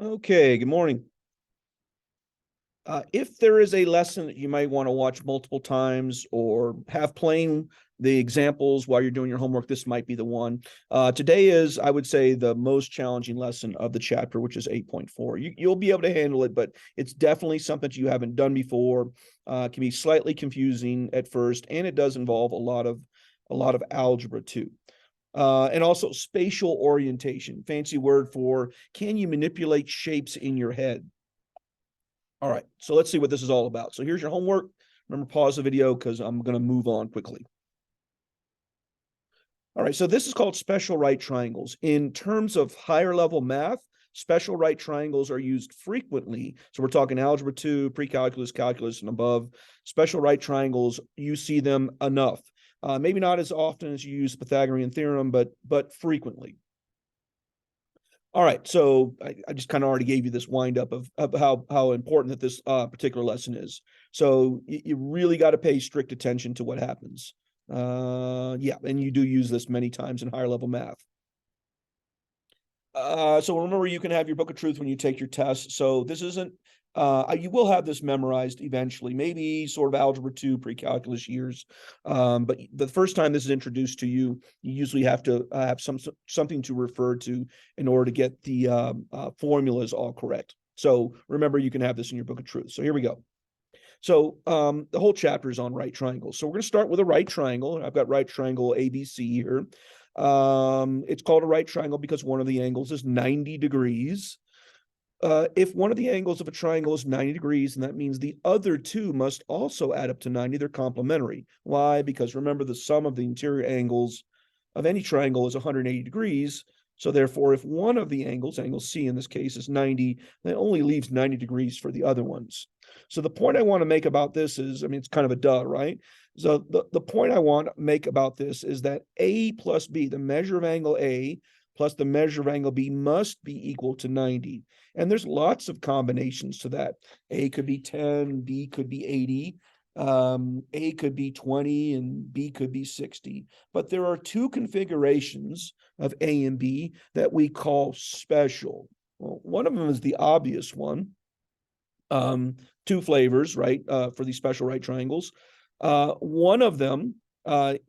Okay, good morning. If there is a lesson that you might want to watch multiple times or have playing the examples while you're doing your homework, this might be the one. Today is, I would say, the most challenging lesson of the chapter, which is 8.4. You'll be able to handle it, but it's definitely something that you haven't done before. It can be slightly confusing at first, and it does involve a lot of algebra too. And also spatial orientation, fancy word for can you manipulate shapes in your head? All right, so let's see what this is all about. So here's your homework. Remember, pause the video because I'm going to move on quickly. All right, so this is called special right triangles. In terms of higher level math, special right triangles are used frequently. So we're talking algebra 2, pre-calculus, calculus, and above. Special right triangles, you see them enough. Maybe not as often as you use the Pythagorean theorem, but frequently. All right, so I just kind of already gave you this wind up of how important that this particular lesson is. So you really got to pay strict attention to what happens. Yeah, and you do use this many times in higher level math. So remember, you can have your book of truth when you take your test. So this isn't, you will have this memorized eventually, maybe sort of algebra 2, pre-calculus years. But the first time this is introduced to you, you usually have to have something to refer to in order to get the formulas all correct. So remember, you can have this in your book of truth. So here we go. So the whole chapter is on right triangles. So we're going to start with a right triangle. I've got right triangle ABC here. It's called a right triangle because one of the angles is 90 degrees. If one of the angles of a triangle is 90 degrees, and that means the other two must also add up to 90, they're complementary. Why? Because remember, the sum of the interior angles of any triangle is 180 degrees. So therefore, if one of the angles, angle C in this case, is 90, that only leaves 90 degrees for the other ones. So the point I want to make about this is, I mean, it's kind of a duh, right? So the point I want to make about this is that A plus B, the measure of angle A plus the measure of angle B, must be equal to 90. And there's lots of combinations to that. A could be 10, B could be 80. A could be 20 and B could be 60. But there are two configurations of A and B that we call special. Well, one of them is the obvious one. Two flavors, right, for these special right triangles. One of them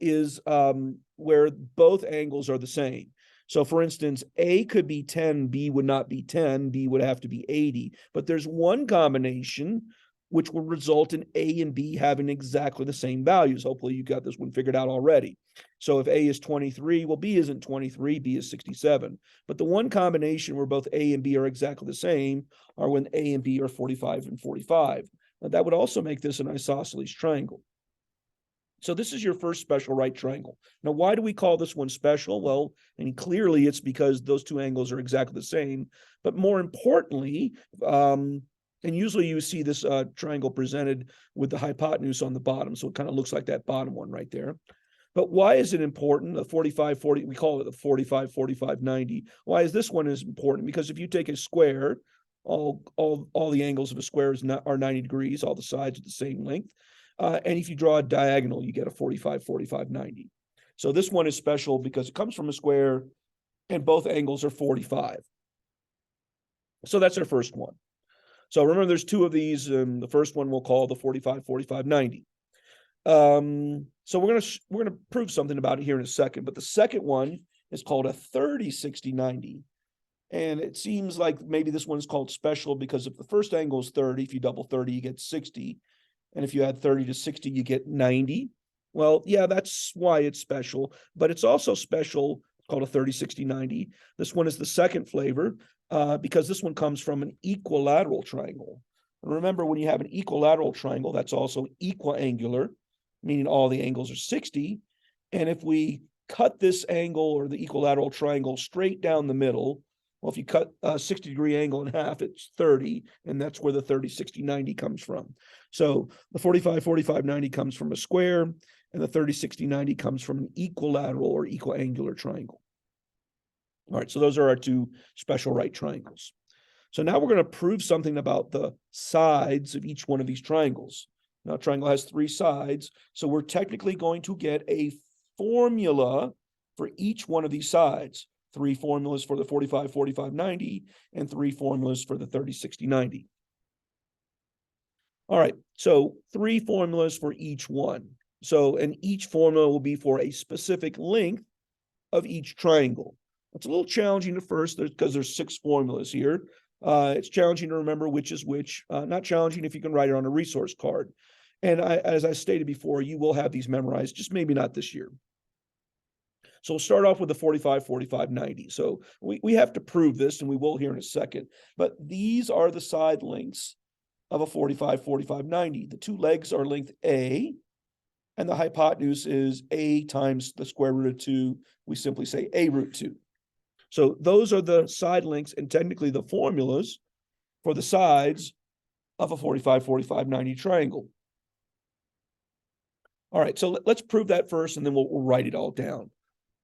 is where both angles are the same. So for instance, A could be 10, B would not be 10, B would have to be 80. But there's one combination which will result in A and B having exactly the same values. Hopefully you got this one figured out already. So if A is 23, well, B isn't 23, B is 67. But the one combination where both A and B are exactly the same are when A and B are 45 and 45. Now, that would also make this an isosceles triangle. So this is your first special right triangle. Now, why do we call this one special? Well, and clearly it's because those two angles are exactly the same. But more importantly, and usually you see this triangle presented with the hypotenuse on the bottom. So it kind of looks like that bottom one right there. But why is it important? The 45, 40, we call it the 45, 45, 90. Why is this one is important? Because if you take a square, all the angles of a square are 90 degrees, all the sides are the same length. And if you draw a diagonal, you get a 45, 45, 90. So this one is special because it comes from a square and both angles are 45. So that's our first one. So remember, there's two of these, and the first one we'll call the 45, 45, 90. So we're gonna prove something about it here in a second, but the second one is called a 30, 60, 90. And it seems like maybe this one's called special because if the first angle is 30, if you double 30, you get 60. And if you add 30 to 60, you get 90. Well, yeah, that's why it's special, but it's also special, called a 30, 60, 90. This one is the second flavor because this one comes from an equilateral triangle. And remember, when you have an equilateral triangle, that's also equiangular, meaning all the angles are 60. And if we cut this angle or the equilateral triangle straight down the middle, well, if you cut a 60-degree angle in half, it's 30, and that's where the 30, 60, 90 comes from. So the 45, 45, 90 comes from a square, and the 30, 60, 90 comes from an equilateral or equiangular triangle. All right, so those are our two special right triangles. So now we're going to prove something about the sides of each one of these triangles. Now, a triangle has three sides, so we're technically going to get a formula for each one of these sides. 3 formulas for the 45, 45, 90, and 3 formulas for the 30, 60, 90. All right, so 3 formulas for each one. So, and each formula will be for a specific length of each triangle. It's a little challenging at first because there's 6 formulas here. It's challenging to remember which is which. Not challenging if you can write it on a resource card. And as I stated before, you will have these memorized, just maybe not this year. So we'll start off with the 45, 45, 90. So we have to prove this, and we will here in a second. But these are the side lengths of a 45, 45, 90. The 2 legs are length A, and the hypotenuse is A times the square root of 2. We simply say A root 2. So those are the side lengths and technically the formulas for the sides of a 45, 45, 90 triangle. All right, so let's prove that first, and then we'll write it all down.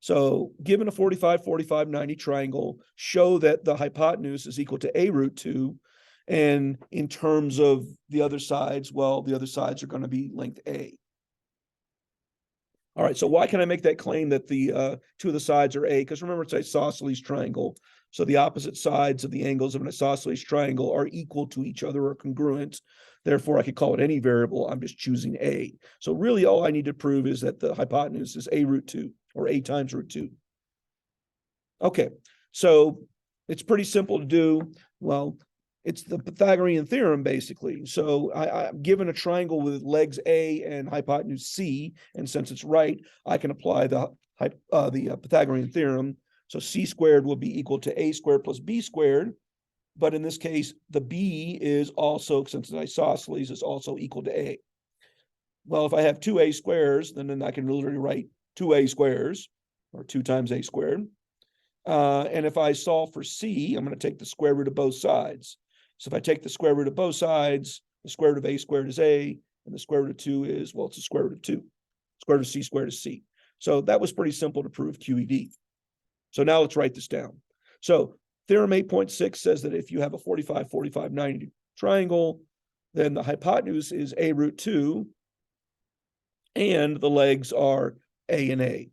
So given a 45, 45, 90 triangle, show that the hypotenuse is equal to A root 2. And in terms of the other sides, well, the other sides are going to be length A. All right, so why can I make that claim that the 2 of the sides are A? Because remember, it's an isosceles triangle. So the opposite sides of the angles of an isosceles triangle are equal to each other or congruent. Therefore, I could call it any variable. I'm just choosing A. So really all I need to prove is that the hypotenuse is A root 2 or A times root 2. Okay, so it's pretty simple to do. Well, it's the Pythagorean theorem, basically. So I'm given a triangle with legs A and hypotenuse C, and since it's right, I can apply the Pythagorean theorem. So C squared will be equal to A squared plus B squared. But in this case, the B is also, since it's isosceles, is also equal to A. Well, if I have 2A squares, then I can literally write 2A squares, or 2 times A squared. And if I solve for C, I'm going to take the square root of both sides. So if I take the square root of both sides, the square root of A squared is A, and the square root of 2 is, well, it's the square root of 2. Square root of C squared is C. So that was pretty simple to prove QED. So now let's write this down. So theorem 8.6 says that if you have a 45, 45, 90 triangle, then the hypotenuse is A root 2, and the legs are A and A.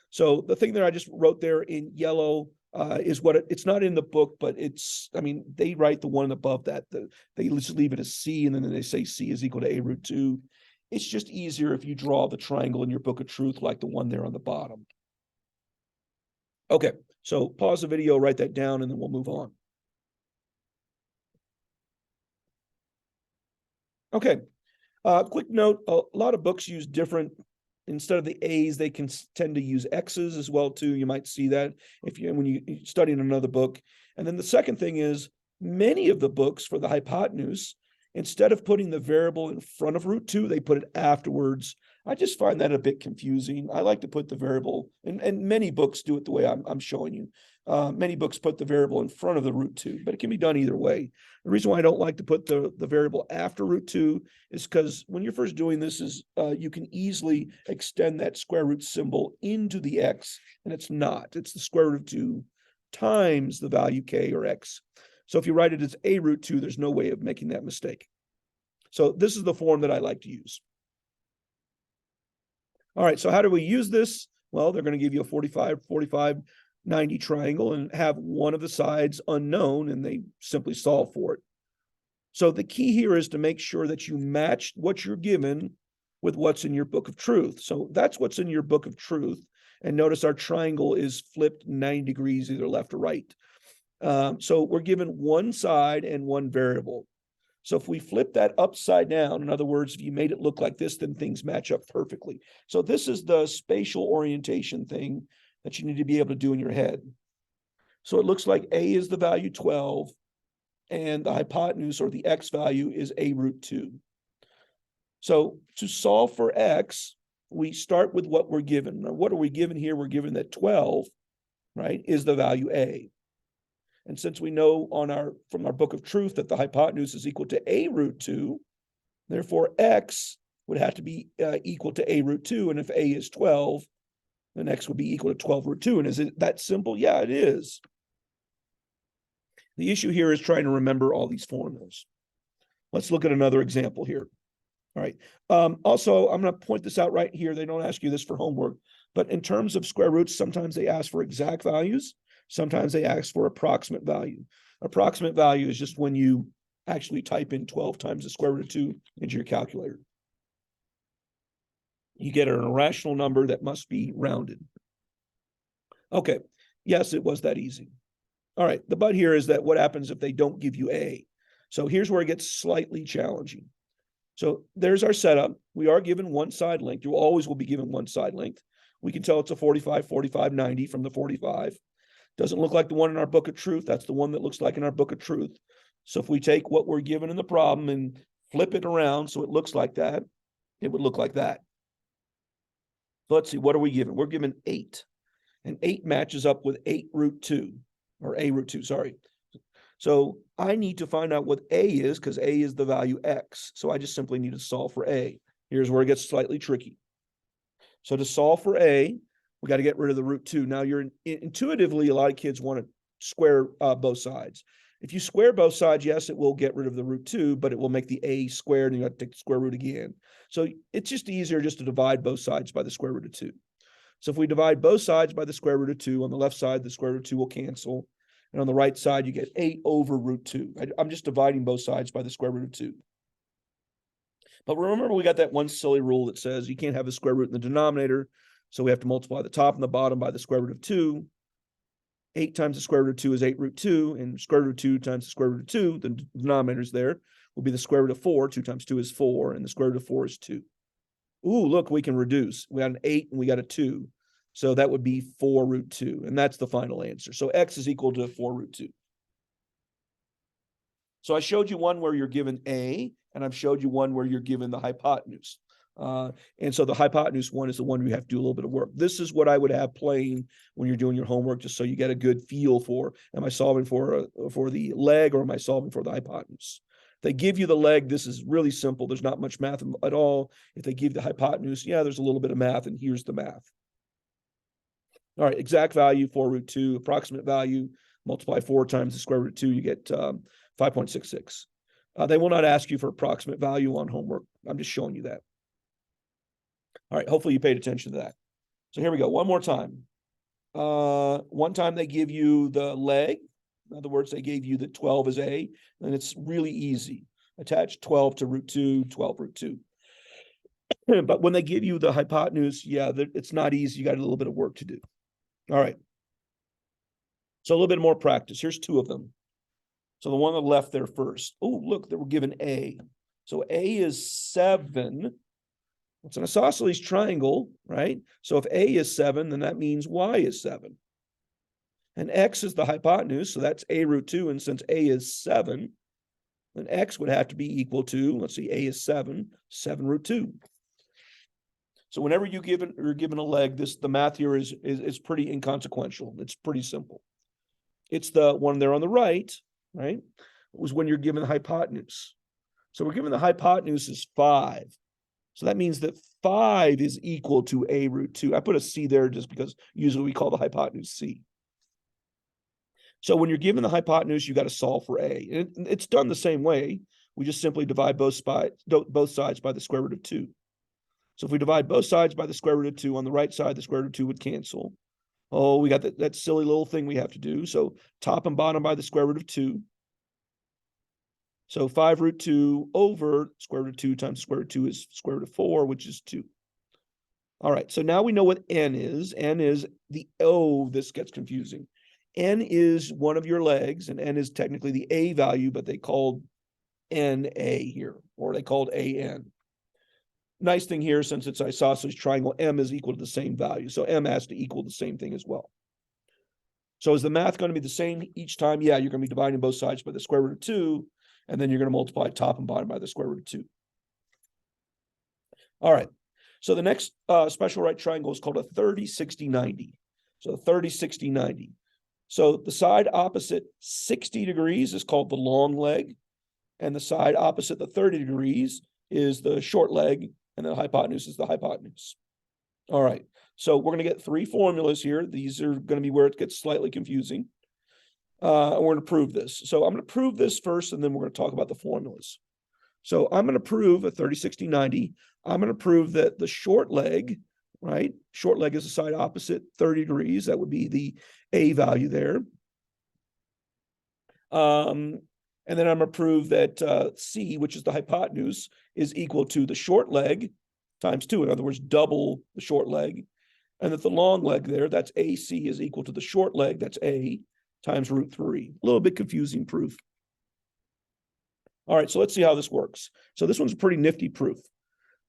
So the thing that I just wrote there in yellow is what it's not in the book, but it's, I mean, they write the one above that. They just leave it as C, and then they say C is equal to A root 2. It's just easier if you draw the triangle in your book of truth like the one there on the bottom. Okay, so pause the video, write that down, and then we'll move on. Okay, quick note, a lot of books use different, instead of the A's, they can tend to use X's as well too. You might see that when you study in another book. And then the second thing is, many of the books for the hypotenuse, instead of putting the variable in front of root 2, they put it afterwards. I just find that a bit confusing. I like to put the variable, and many books do it the way I'm showing you. Many books put the variable in front of the root 2, but it can be done either way. The reason why I don't like to put the variable after root 2 is because when you're first doing this is you can easily extend that square root symbol into the x, and it's not. It's the square root of 2 times the value k or x. So if you write it as A root 2, there's no way of making that mistake. So this is the form that I like to use. All right, so how do we use this? Well, they're going to give you a 45, 45, 90 triangle and have one of the sides unknown, and they simply solve for it. So the key here is to make sure that you match what you're given with what's in your book of truth. So that's what's in your book of truth. And notice our triangle is flipped 90 degrees, either left or right. So we're given one side and one variable. So if we flip that upside down, in other words, if you made it look like this, then things match up perfectly. So this is the spatial orientation thing that you need to be able to do in your head. So it looks like A is the value 12, and the hypotenuse or the x value is A root 2. So to solve for x, we start with what we're given. Now, what are we given here? We're given that 12, right, is the value A. And since we know from our book of truth that the hypotenuse is equal to A root 2, therefore x would have to be equal to A root 2. And if A is 12, then x would be equal to 12 root 2. And is it that simple? Yeah, it is. The issue here is trying to remember all these formulas. Let's look at another example here. All right. Also, I'm going to point this out right here. They don't ask you this for homework, but in terms of square roots, sometimes they ask for exact values. Sometimes they ask for approximate value. Approximate value is just when you actually type in 12 times the square root of 2 into your calculator. You get an irrational number that must be rounded. Okay, yes, it was that easy. All right, the but here is that what happens if they don't give you A? So here's where it gets slightly challenging. So there's our setup. We are given one side length. You always will be given one side length. We can tell it's a 45, 45, 90 from the 45. Doesn't look like the one in our book of truth. That's the one that looks like in our book of truth. So if we take what we're given in the problem and flip it around so it looks like that, it would look like that. So let's see, what are we given? We're given 8. And 8 matches up with 8 root 2, or A root 2, sorry. So I need to find out what A is, because A is the value X. So I just simply need to solve for A. Here's where it gets slightly tricky. So to solve for A, we got to get rid of the root 2. Now, intuitively, a lot of kids want to square both sides. If you square both sides, yes, it will get rid of the root 2, but it will make the A squared, and you have to take the square root again. So it's just easier just to divide both sides by the square root of 2. So if we divide both sides by the square root of 2, on the left side, the square root of 2 will cancel. And on the right side, you get 8 over root 2. I'm just dividing both sides by the square root of 2. But remember, we got that one silly rule that says you can't have a square root in the denominator. So we have to multiply the top and the bottom by the square root of 2. 8 times the square root of 2 is 8 root 2. And square root of 2 times the square root of 2, the denominator's there, will be the square root of 4. 2 times 2 is 4. And the square root of 4 is 2. Ooh, look, we can reduce. We got an 8 and we got a 2. So that would be 4 root 2. And that's the final answer. So X is equal to 4 root 2. So I showed you one where you're given A, and I've showed you one where you're given the hypotenuse. And so the hypotenuse one is the one you have to do a little bit of work. This is what I would have playing when you're doing your homework, just so you get a good feel for, am I solving for the leg, or am I solving for the hypotenuse? If they give you the leg, this is really simple. There's not much math at all. If they give the hypotenuse, yeah, there's a little bit of math, and here's the math. All right, exact value, 4 root 2, approximate value, multiply 4 times the square root of 2, you get 5.66. They will not ask you for approximate value on homework. I'm just showing you that. All right, hopefully you paid attention to that. So here we go, one more time. One time they give you the leg. In other words, they gave you that 12 is A, and it's really easy. Attach 12 to root 2, 12 root 2. But when they give you the hypotenuse, yeah, it's not easy. You got a little bit of work to do. All right. So a little bit more practice. Here's 2 of them. So the one on the left there first. Oh, look, they were given A. So A is 7. It's an isosceles triangle, right? So if A is 7, then that means Y is 7. And X is the hypotenuse, so that's A root 2. And since A is 7, then X would have to be equal to, let's see, A is 7, 7 root 2. So whenever you're given a leg, the math here is pretty inconsequential. It's pretty simple. It's the one there on the right, right? It was when you're given the hypotenuse. So we're given the hypotenuse is 5. So that means that 5 is equal to A root 2. I put a C there just because usually we call the hypotenuse C. So when you're given the hypotenuse, you got to solve for A. And it's done the same way. We just simply divide both sides by the square root of 2. So if we divide both sides by the square root of 2, on the right side, the square root of 2 would cancel. Oh, we got that silly little thing we have to do. So top and bottom by the square root of 2. So 5 root 2 over square root of 2 times square root of 2 is square root of 4, which is 2. All right, so now we know what N is. N is this gets confusing. N is one of your legs, and N is technically the A value, but they called N A here, or they called AN. Nice thing here, since it's isosceles triangle, M is equal to the same value. So M has to equal the same thing as well. So is the math going to be the same each time? Yeah, you're going to be dividing both sides by the square root of 2, and then you're going to multiply top and bottom by the square root of 2. All right. So the next special right triangle is called a 30, 60, 90. So 30, 60, 90. So the side opposite 60 degrees is called the long leg, and the side opposite the 30 degrees is the short leg, and the hypotenuse is the hypotenuse. All right, so we're going to get 3 formulas here. These are going to be where it gets slightly confusing. We're going to prove this. So I'm going to prove this first, and then we're going to talk about the formulas. So I'm going to prove a 30, 60, 90. I'm going to prove that the short leg, right? Short leg is the side opposite, 30 degrees. That would be the A value there. And then I'm going to prove that C, which is the hypotenuse, is equal to the short leg times 2. In other words, double the short leg. And that the long leg there, that's AC, is equal to the short leg, that's A, times root 3. A little bit confusing proof. All right, so let's see how this works. So this one's a pretty nifty proof.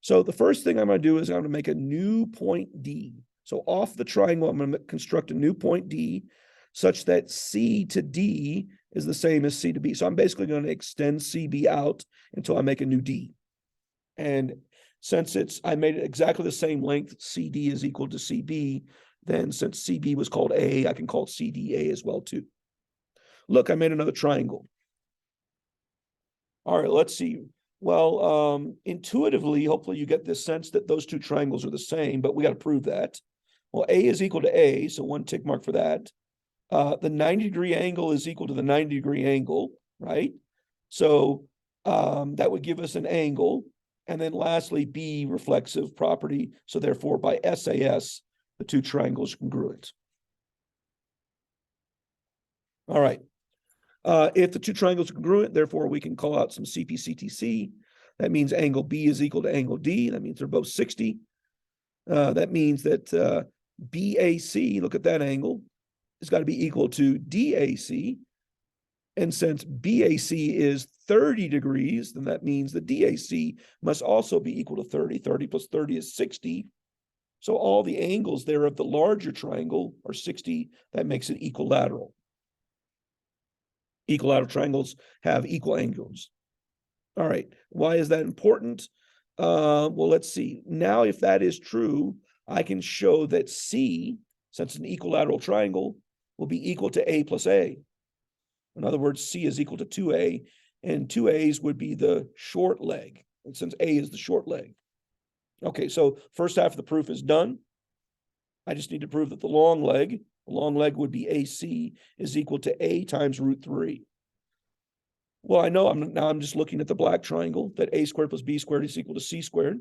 So the first thing I'm going to do is I'm going to make a new point D. So off the triangle, I'm going to construct a new point D such that C to D is the same as C to B. So I'm basically going to extend CB out until I make a new D. And since I made it exactly the same length, CD is equal to CB, then since CB was called A, I can call CD A as well too. Look, I made another triangle. All right, let's see. Well, intuitively, hopefully you get this sense that those two triangles are the same, but we got to prove that. Well, A is equal to A, so one tick mark for that. The 90-degree angle is equal to the 90-degree angle, right? So that would give us an angle. And then lastly, B, reflexive property. So therefore, by SAS, the two triangles are congruent. All right. If the two triangles are congruent, therefore, we can call out some CP/CTC. That means angle B is equal to angle D. That means they're both 60. That means that BAC, look at that angle, has got to be equal to DAC. And since BAC is 30 degrees, then that means the DAC must also be equal to 30. 30 plus 30 is 60. So all the angles there of the larger triangle are 60. That makes it equilateral. Equilateral triangles have equal angles. All right. Why is that important? Well, let's see. Now, if that is true, I can show that C, since an equilateral triangle, will be equal to A plus A. In other words, C is equal to 2A, and 2A's would be the short leg, and since A is the short leg. Okay, so first half of the proof is done. I just need to prove that the long leg would be AC, is equal to A times root 3. Well, I know I'm just looking at the black triangle, that A squared plus B squared is equal to C squared.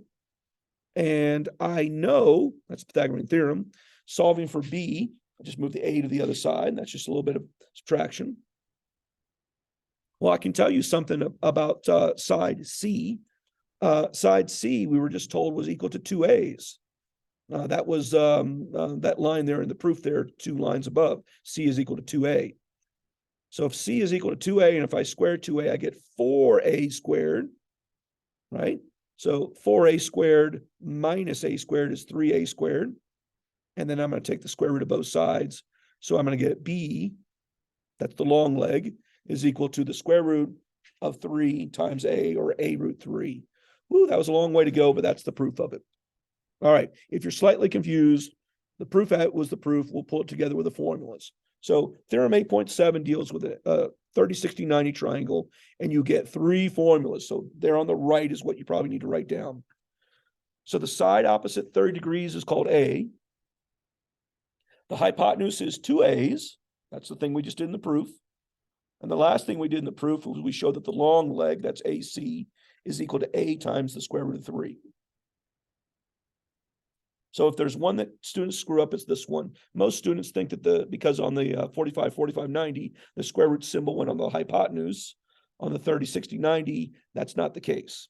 And I know, that's Pythagorean theorem, solving for B, I just move the A to the other side, and that's just a little bit of subtraction. Well, I can tell you something about side C. Side C, we were just told, was equal to 2A's. That was that line there in the proof there, 2 lines above. C is equal to 2A. So if C is equal to 2A, and if I square 2A, I get 4A squared, right? So 4A squared minus A squared is 3A squared. And then I'm going to take the square root of both sides. So I'm going to get B, that's the long leg, is equal to the square root of 3 times A, or A root 3. Woo, that was a long way to go, but that's the proof of it. All right, if you're slightly confused, the proof was the proof. We'll pull it together with the formulas. So theorem 8.7 deals with a 30, 60, 90 triangle, and you get 3 formulas. So there on the right is what you probably need to write down. So the side opposite 30 degrees is called A. The hypotenuse is 2A's. That's the thing we just did in the proof. And the last thing we did in the proof was we showed that the long leg, that's AC, is equal to A times the square root of 3. So if there's one that students screw up, it's this one. Most students think that because on the 45, 45, 90, the square root symbol went on the hypotenuse. On the 30, 60, 90, that's not the case.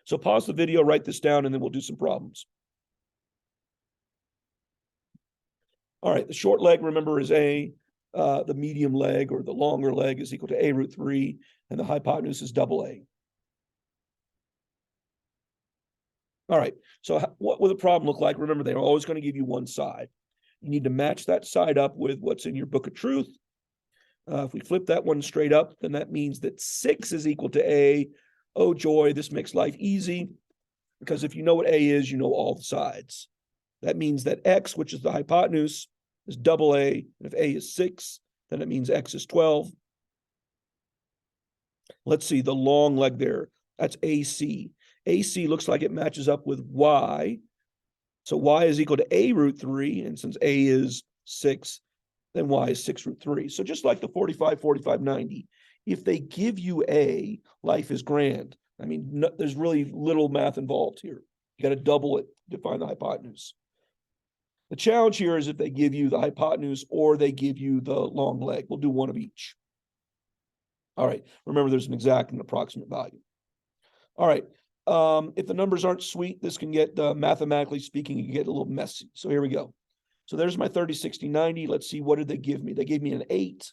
So pause the video, write this down, and then we'll do some problems. All right, the short leg, remember, is A. The medium leg, or the longer leg, is equal to A root 3, and the hypotenuse is double A. All right, so what will the problem look like? Remember, they're always going to give you one side. You need to match that side up with what's in your book of truth. If we flip that one straight up, then that means that 6 is equal to A. Oh, joy, this makes life easy, because if you know what A is, you know all the sides. That means that X, which is the hypotenuse, is double A. And if A is 6, then it means X is 12. Let's see, the long leg there, that's AC. AC looks like it matches up with Y. So Y is equal to A root 3. And since A is 6, then Y is 6 root 3. So just like the 45, 45, 90, if they give you A, life is grand. I mean, there's really little math involved here. You got to double it to find the hypotenuse. The challenge here is if they give you the hypotenuse or they give you the long leg. We'll do one of each. All right. Remember, there's an exact and approximate value. All right. If the numbers aren't sweet, this can get, mathematically speaking, you get a little messy. So here we go. So there's my 30, 60, 90. Let's see, what did they give me? They gave me an 8,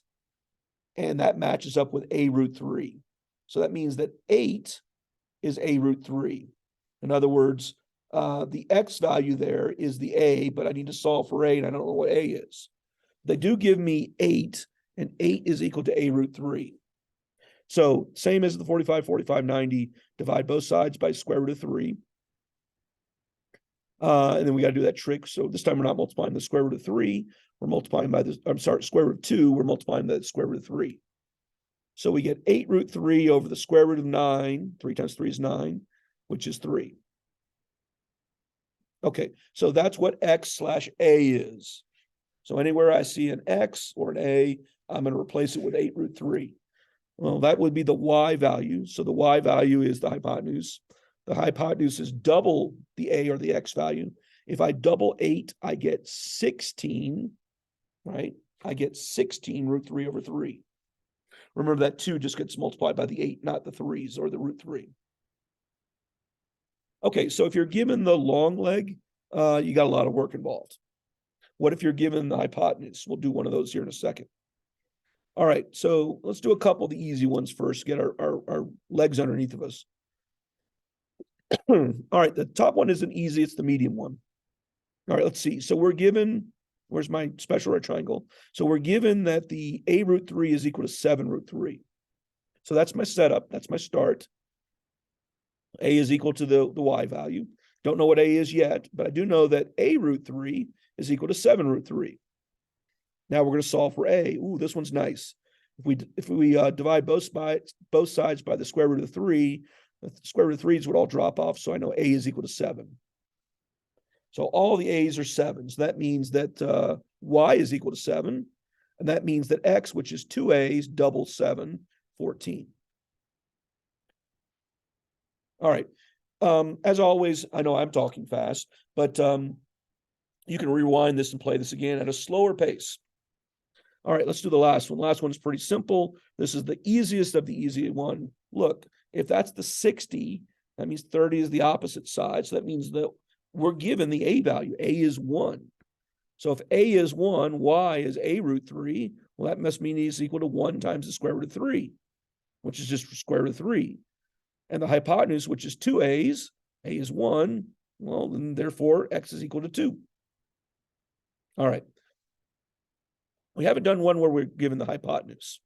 and that matches up with a root 3. So that means that 8 is a root 3. In other words, the x value there is the a, but I need to solve for a, and I don't know what a is. They do give me 8, and 8 is equal to a root 3. So same as the 45, 45, 90, divide both sides by square root of 3. And then we got to do that trick. So this time we're not multiplying the square root of 3. We're multiplying by the, square root of 2. We're multiplying by the square root of 3. So we get 8 root 3 over the square root of 9. 3 times 3 is 9, which is 3. Okay, so that's what x slash a is. So anywhere I see an x or an a, I'm going to replace it with 8 root 3. Well, that would be the y value. So the y value is the hypotenuse. The hypotenuse is double the a or the x value. If I double 8, I get 16, right? I get 16 root 3 over 3. Remember that 2 just gets multiplied by the 8, not the 3's or the root 3. Okay, so if you're given the long leg, you got a lot of work involved. What if you're given the hypotenuse? We'll do one of those here in a second. All right, so let's do a couple of the easy ones first, get our legs underneath of us. All right, the top one isn't easy, it's the medium one. All right, let's see. So we're given, where's my special right triangle? So we're given that the a root 3 is equal to 7 root 3. So that's my setup, that's my start. A is equal to the y value. Don't know what a is yet, but I do know that a root 3 is equal to 7 root 3. Now we're going to solve for a. Ooh, this one's nice. If we divide both sides by the square root of 3, the square root of 3's would all drop off, so I know a is equal to 7. So all the a's are 7. So that means that y is equal to 7, and that means that x, which is 2 a's, double 7, 14. All right. As always, I know I'm talking fast, but you can rewind this and play this again at a slower pace. All right, let's do the last one. Last one is pretty simple. This is the easiest of the easy one. Look, if that's the 60, that means 30 is the opposite side. So that means that we're given the a value. A is 1. So if a is 1, y is a root 3. Well, that must mean it's equal to 1 times the square root of 3, which is just square root of 3. And the hypotenuse, which is 2 a's, a is 1. Well, then therefore, x is equal to 2. All right. We haven't done one where we're given the hypotenuse.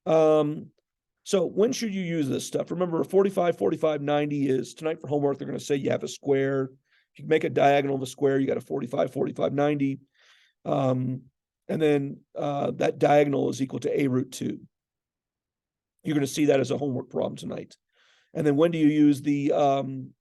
So when should you use this stuff? Remember, 45, 45, 90 is, tonight for homework, they're going to say you have a square. If you make a diagonal of a square, you got a 45, 45, 90. And then that diagonal is equal to a root 2. You're going to see that as a homework problem tonight. And then when do you use the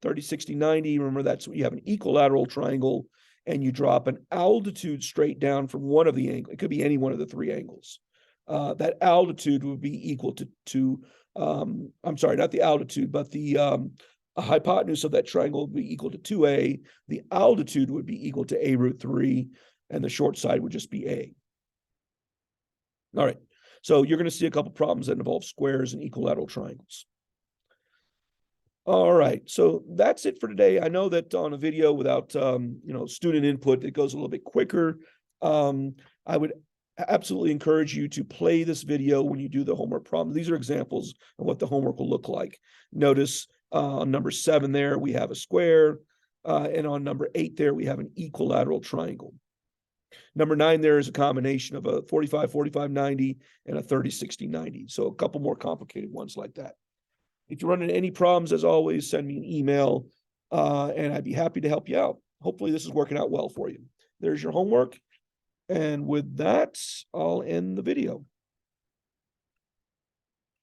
30, 60, 90? Remember, that's when you have an equilateral triangle and you drop an altitude straight down from one of the angles. It could be any one of the 3 angles. That altitude would be equal to I'm sorry, not the altitude, but the hypotenuse of that triangle would be equal to 2a. The altitude would be equal to a root 3, and the short side would just be a. All right, so you're going to see a couple problems that involve squares and equilateral triangles. All right, so that's it for today. I know that on a video without student input, it goes a little bit quicker. I would absolutely encourage you to play this video when you do the homework problem. These are examples of what the homework will look like. Notice on number 7 there, we have a square, and on number 8 there, we have an equilateral triangle. Number 9 there is a combination of a 45, 45, 90 and a 30, 60, 90. So a couple more complicated ones like that. If you run into any problems, as always, send me an email, and I'd be happy to help you out. Hopefully this is working out well for you. There's your homework. And with that, I'll end the video.